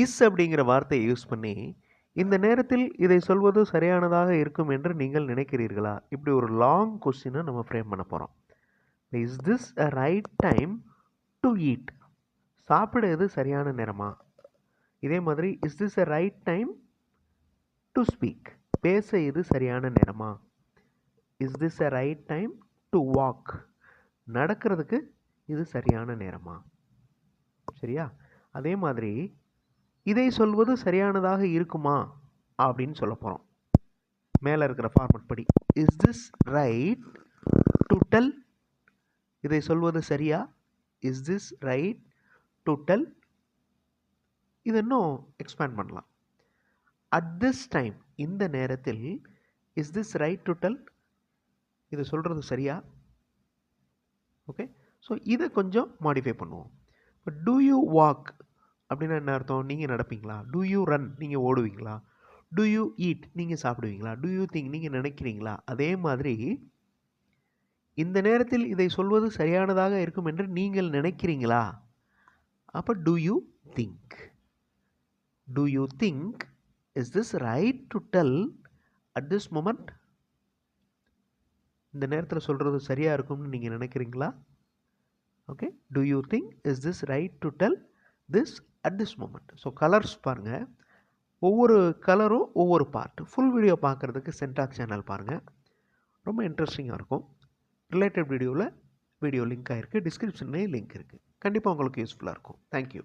Is அப்படிங்கிற வார்த்தையை use பண்ணி இந்த நேரத்தில் இதை சொல்வது சரியானதாக இருக்கும் என்று நீங்கள் நினைக்கிறீர்களா? இப்படி ஒரு லாங் கொஸ்டினை நம்ம ஃப்ரேம் பண்ண போகிறோம். Is this a right time to eat? சாப்பிட எது சரியான நேரமா? இதே மாதிரி is this a right time to speak? பேச இது சரியான நேரமா? Is this a right time to walk? நடக்கிறதுக்கு இது சரியான நேரமா? சரியா? அதே மாதிரி இதை சொல்வது சரியானதாக இருக்குமா அப்படின்னு சொல்ல போகிறோம். மேலே இருக்கிற ஃபார்மட் படி is this right to del? இதை சொல்வது சரியா? Is this right to del? இது இன்னும் எக்ஸ்பேண்ட் பண்ணலாம். அட் திஸ் டைம், இந்த நேரத்தில், is this right to del? இதை சொல்கிறது சரியா? ஓகே, ஸோ இதை கொஞ்சம் மாடிஃபை பண்ணுவோம். இப்போ டூ யூ வாக் அப்படின்னா என்ன அர்த்தம்? நீங்கள் நடப்பீங்களா? Two you run? நீங்கள் ஓடுவீங்களா? Two you eat? நீங்கள் சாப்பிடுவீங்களா? Do you think? நீங்கள் நினைக்கிறீங்களா? அதே மாதிரி இந்த நேரத்தில் இதை சொல்வது சரியானதாக இருக்கும் என்று நீங்கள் நினைக்கிறீங்களா? அப்போ do you think? Do you think is this right to tell at this moment? இந்த நேரத்தில் சொல்கிறது சரியாக இருக்கும்னு நீங்கள் நினைக்கிறீங்களா? Okay, do you think is this right to tell this at this moment? So colours பாருங்கள், ஒவ்வொரு கலரும் ஒவ்வொரு பார்ட். ஃபுல் வீடியோ பார்க்குறதுக்கு சென்டாக் சேனல் பாருங்கள், ரொம்ப இன்ட்ரெஸ்டிங்காக இருக்கும். ரிலேட்டட் வீடியோவில் வீடியோ லிங்க் ஆகிருக்கு, டிஸ்கிரிப்ஷன்லேயும் லிங்க் இருக்குது. கண்டிப்பாக உங்களுக்கு யூஸ்ஃபுல்லாக இருக்கும். தேங்க்யூ.